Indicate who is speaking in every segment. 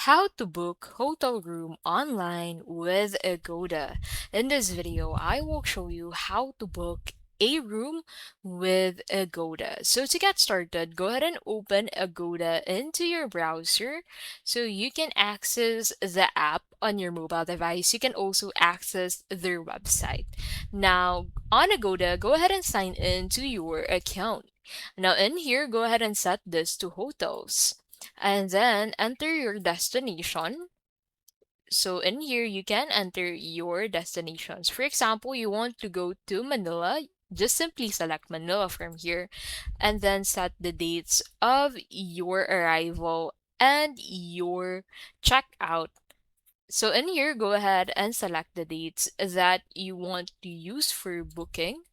Speaker 1: How to book hotel room online with Agoda. In this video, I will show you how to book a room with Agoda. So to get started, go ahead and open Agoda into your browser so you can access the app on your mobile device. You can also access their website. Now, on Agoda, go ahead and sign in to your account. Now in here, go ahead and set this to hotels and then enter your destination. So in here, you can enter your destinations. For example, you want to go to Manila, just simply select Manila from here and then set the dates of your arrival and your checkout. So in here, go ahead and select the dates that you want to use for booking.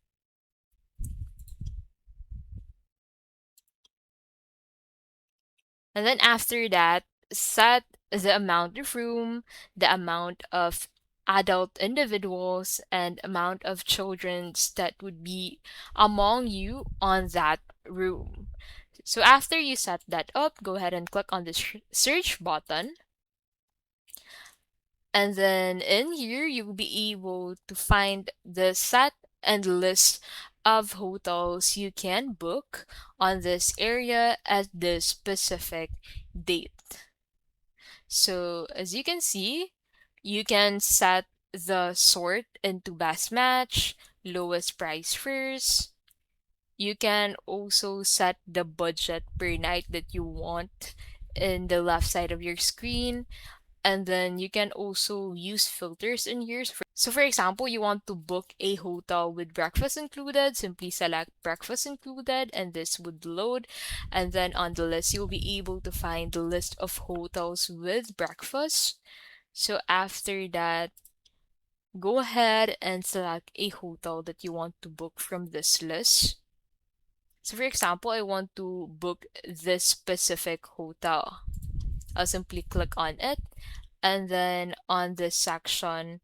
Speaker 1: And then after that, set the amount of room, the amount of adult individuals, and amount of children that would be among you on that room. So after you set that up, go ahead and click on the search button. And then in here, you'll be able to find the set and list of hotels you can book on this area at this specific date. So as you can see, you can set the sort into best match, lowest price first. You can also set the budget per night that you want in the left side of your screen. And then you can also use filters in here. So for example, you want to book a hotel with breakfast included, simply select breakfast included and this would load. And then on the list, you'll be able to find the list of hotels with breakfast. So after that, go ahead and select a hotel that you want to book from this list. So for example, I want to book this specific hotel. I'll simply click on it. And then on this section,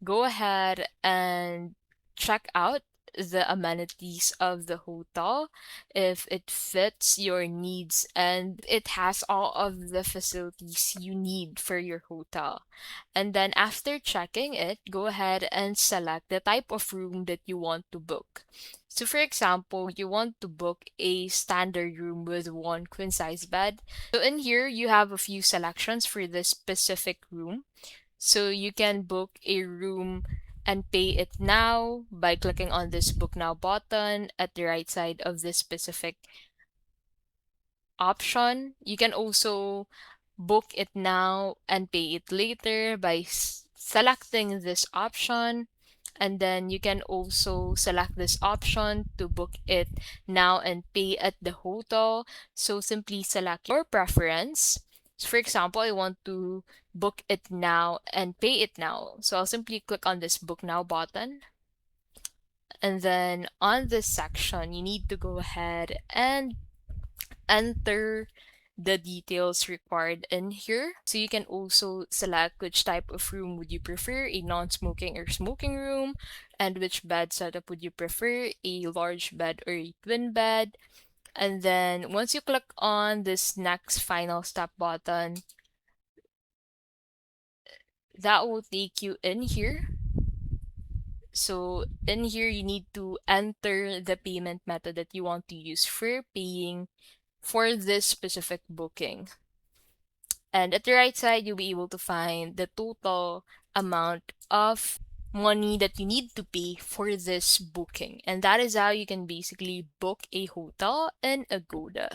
Speaker 1: go ahead and check out the amenities of the hotel if it fits your needs and it has all of the facilities you need for your hotel. And then after checking it, go ahead and select the type of room that you want to book. So for example, you want to book a standard room with one queen size bed. So in here, you have a few selections for this specific room. So you can book a room and pay it now by clicking on this book now button at the right side of this specific option. You can also book it now and pay it later by selecting this option. And then you can also select this option to book it now and pay at the hotel. So simply select your preference. So for example, I want to book it now and pay it now. So I'll simply click on this book now button. And then on this section, you need to go ahead and enter the details required in here. So you can also select which type of room would you prefer, a non-smoking or smoking room, and which bed setup would you prefer, a large bed or a twin bed. And then once you click on this next final step button, that will take you in here. So in here, you need to enter the payment method that you want to use for paying for this specific booking. And at the right side, you'll be able to find the total amount of money that you need to pay for this booking. And that is how you can basically book a hotel in Agoda.